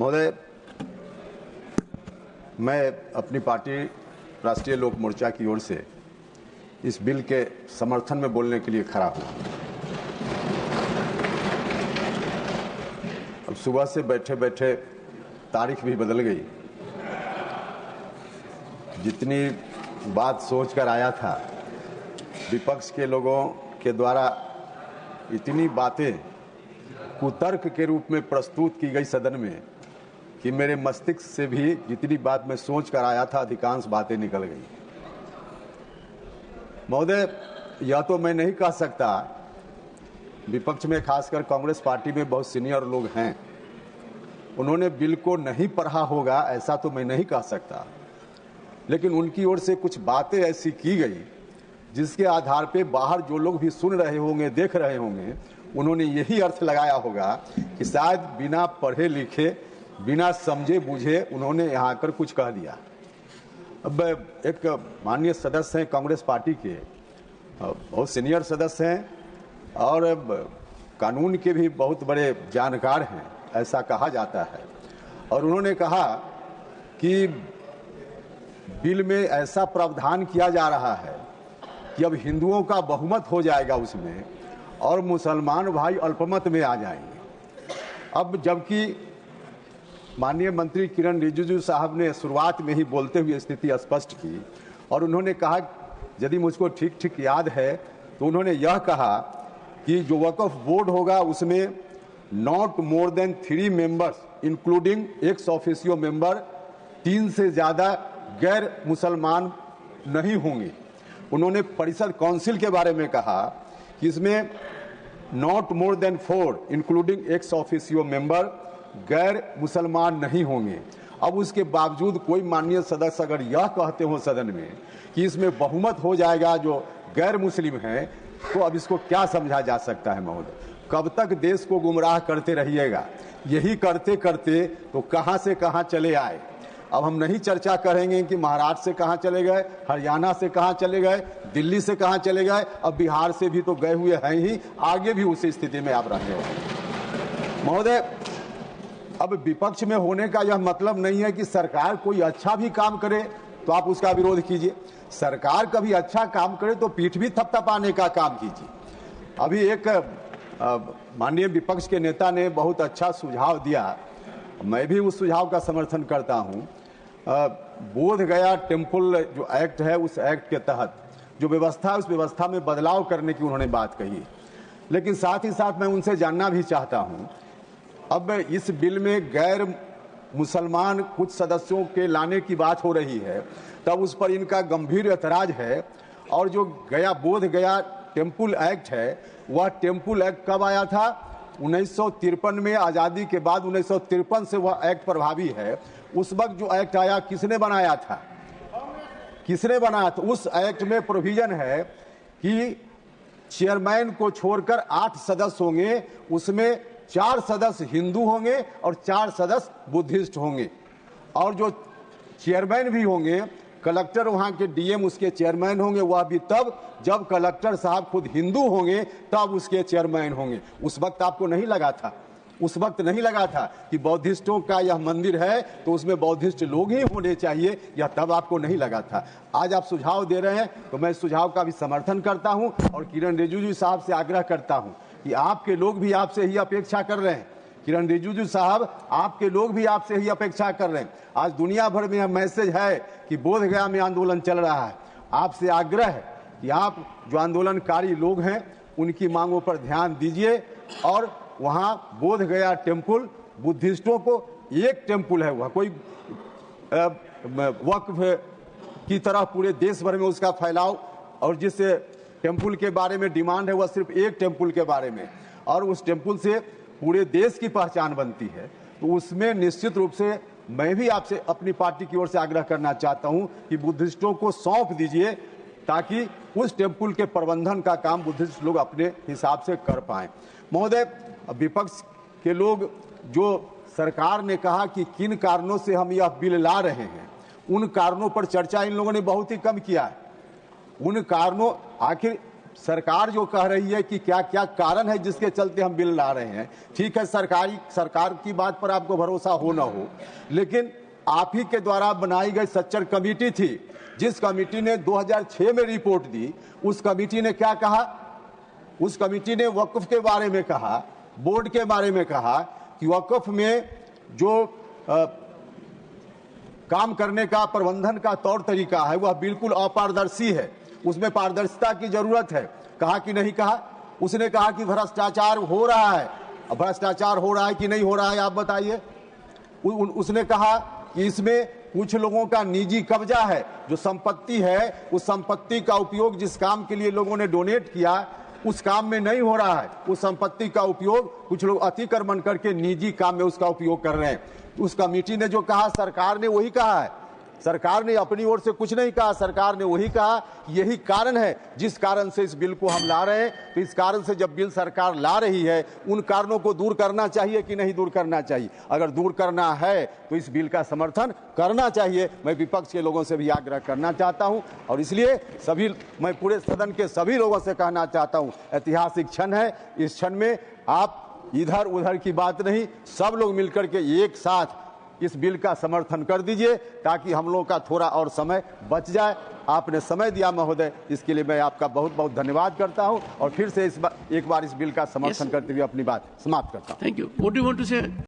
महोदय, मैं अपनी पार्टी राष्ट्रीय लोक मोर्चा की ओर से इस बिल के समर्थन में बोलने के लिए खड़ा हूँ। अब सुबह से बैठे बैठे तारीख भी बदल गई। जितनी बात सोच कर आया था, विपक्ष के लोगों के द्वारा इतनी बातें कुतर्क के रूप में प्रस्तुत की गई सदन में कि मेरे मस्तिष्क से भी जितनी बात मैं सोच कर आया था, अधिकांश बातें निकल गई। महोदय, यह तो मैं नहीं कह सकता, विपक्ष में खासकर कांग्रेस पार्टी में बहुत सीनियर लोग हैं, उन्होंने बिल को नहीं पढ़ा होगा, ऐसा तो मैं नहीं कह सकता। लेकिन उनकी ओर से कुछ बातें ऐसी की गई जिसके आधार पे बाहर जो लोग भी सुन रहे होंगे, देख रहे होंगे, उन्होंने यही अर्थ लगाया होगा कि शायद बिना पढ़े लिखे, बिना समझे बूझे उन्होंने यहाँ आकर कुछ कह दिया। अब एक माननीय सदस्य हैं कांग्रेस पार्टी के, बहुत सीनियर सदस्य हैं और कानून के भी बहुत बड़े जानकार हैं, ऐसा कहा जाता है। और उन्होंने कहा कि बिल में ऐसा प्रावधान किया जा रहा है कि अब हिंदुओं का बहुमत हो जाएगा उसमें और मुसलमान भाई अल्पमत में आ जाएंगे। अब जबकि माननीय मंत्री किरण रिजिजू साहब ने शुरुआत में ही बोलते हुए स्थिति स्पष्ट की और उन्होंने कहा, यदि मुझको ठीक ठीक याद है तो उन्होंने यह कहा कि जो वक्फ बोर्ड होगा उसमें not more than 3 members including ex officio member, 3 से ज़्यादा गैर मुसलमान नहीं होंगे। उन्होंने परिषद काउंसिल के बारे में कहा कि इसमें not more than 4 including ex officio member, गैर मुसलमान नहीं होंगे। अब उसके बावजूद कोई माननीय सदस्य अगर यह कहते हो सदन में कि इसमें बहुमत हो जाएगा जो गैर मुस्लिम हैं, तो अब इसको क्या समझा जा सकता है महोदय? कब तक देश को गुमराह करते रहिएगा? यही करते करते तो कहां से कहां चले आए। अब हम नहीं चर्चा करेंगे कि महाराष्ट्र से कहां चले गए, हरियाणा से कहां चले गए, दिल्ली से कहां चले गए, अब बिहार से भी तो गए हुए हैं ही, आगे भी उसी स्थिति में आप रहने वाले। महोदय, अब विपक्ष में होने का यह मतलब नहीं है कि सरकार कोई अच्छा भी काम करे तो आप उसका विरोध कीजिए। सरकार कभी अच्छा काम करे तो पीठ भी थपथपाने का काम कीजिए। अभी एक माननीय विपक्ष के नेता ने बहुत अच्छा सुझाव दिया, मैं भी उस सुझाव का समर्थन करता हूं। बोध गया टेम्पल जो एक्ट है, उस एक्ट के तहत जो व्यवस्था है उस व्यवस्था में बदलाव करने की उन्होंने बात कही। लेकिन साथ ही साथ मैं उनसे जानना भी चाहता हूं, अब इस बिल में गैर मुसलमान कुछ सदस्यों के लाने की बात हो रही है, तब उस पर इनका गंभीर ऐतराज है। और जो बोध गया टेम्पल एक्ट है, वह टेम्पल एक्ट कब आया था? 1953 में, आज़ादी के बाद 1953 से वह एक्ट प्रभावी है। उस वक्त जो एक्ट आया, किसने बनाया था? किसने बनाया था? उस एक्ट में प्रोविजन है कि चेयरमैन को छोड़कर 8 सदस्य होंगे, उसमें 4 सदस्य हिंदू होंगे और 4 सदस्य बुद्धिस्ट होंगे। और जो चेयरमैन भी होंगे, कलेक्टर वहां के डीएम उसके चेयरमैन होंगे, वह भी तब जब कलेक्टर साहब खुद हिंदू होंगे तब उसके चेयरमैन होंगे। उस वक्त आपको नहीं लगा था, उस वक्त नहीं लगा था कि बौद्धिस्टों का यह मंदिर है तो उसमें बौद्धिस्ट लोग ही होने चाहिए, यह तब आपको नहीं लगा था। आज आप सुझाव दे रहे हैं तो मैं सुझाव का भी समर्थन करता हूं और किरण रिजिजू साहब से आग्रह करता हूं कि आपके लोग भी आपसे ही अपेक्षा कर रहे हैं। किरण रिजिजू साहब, आपके लोग भी आपसे ही अपेक्षा कर रहे हैं। आज दुनिया भर में यह मैसेज है कि बोध गया में आंदोलन चल रहा है। आपसे आग्रह है कि आप जो आंदोलनकारी लोग हैं उनकी मांगों पर ध्यान दीजिए और वहां बोध गया टेम्पल, बुद्धिस्टों को एक टेम्पल है, वह कोई वक्फ की तरह पूरे देश भर में उसका फैलाव, और जिस टेम्पल के बारे में डिमांड है वह सिर्फ एक टेम्पल के बारे में, और उस टेम्पल से पूरे देश की पहचान बनती है। तो उसमें निश्चित रूप से मैं भी आपसे अपनी पार्टी की ओर से आग्रह करना चाहता हूं कि बुद्धिस्टों को सौंप दीजिए ताकि उस टेम्पल के प्रबंधन का काम बुद्धिस्ट लोग अपने हिसाब से कर पाएं। महोदय, विपक्ष के लोग, जो सरकार ने कहा कि किन कारणों से हम यह बिल ला रहे हैं, उन कारणों पर चर्चा इन लोगों ने बहुत ही कम किया है। उन कारणों, आखिर सरकार जो कह रही है कि क्या क्या कारण है जिसके चलते हम बिल ला रहे हैं, ठीक है, सरकार की बात पर आपको भरोसा हो ना हो, लेकिन आप ही के द्वारा बनाई गई सच्चर कमेटी थी, जिस कमेटी ने 2006 में रिपोर्ट दी, उस कमेटी ने क्या कहा? उस कमेटी ने वक्फ के बारे में कहा, बोर्ड के बारे में कहा कि वक्फ में जो काम करने का, प्रबंधन का तौर तरीका है वह बिल्कुल अपारदर्शी है, उसमें पारदर्शिता की जरूरत है। कहा कि नहीं कहा? उसने कहा कि भ्रष्टाचार हो रहा है। अब भ्रष्टाचार हो रहा है कि नहीं हो रहा है, आप बताइए। उसने कहा कि इसमें कुछ लोगों का निजी कब्जा है, जो संपत्ति है उस संपत्ति का उपयोग जिस काम के लिए लोगों ने डोनेट किया उस काम में नहीं हो रहा है। उस संपत्ति का उपयोग कुछ लोग अतिक्रमण करके निजी काम में उसका उपयोग कर रहे हैं। उस कमेटी ने जो कहा, सरकार ने वही कहा है। सरकार ने अपनी ओर से कुछ नहीं कहा, सरकार ने वही कहा यही कारण है जिस कारण से इस बिल को हम ला रहे हैं। तो इस कारण से जब बिल सरकार ला रही है, उन कारणों को दूर करना चाहिए कि नहीं दूर करना चाहिए? अगर दूर करना है तो इस बिल का समर्थन करना चाहिए। मैं विपक्ष के लोगों से भी आग्रह करना चाहता हूं और इसलिए मैं पूरे सदन के सभी लोगों से कहना चाहता हूं, ऐतिहासिक क्षण है। इस क्षण में आप इधर उधर की बात नहीं, सब लोग मिलकर के एक साथ इस बिल का समर्थन कर दीजिए ताकि हम लोगों का थोड़ा और समय बच जाए। आपने समय दिया महोदय, इसके लिए मैं आपका बहुत बहुत धन्यवाद करता हूं और फिर से एक बार इस बिल का समर्थन करते हुए अपनी बात समाप्त करता हूं। Thank you. What do you want to से?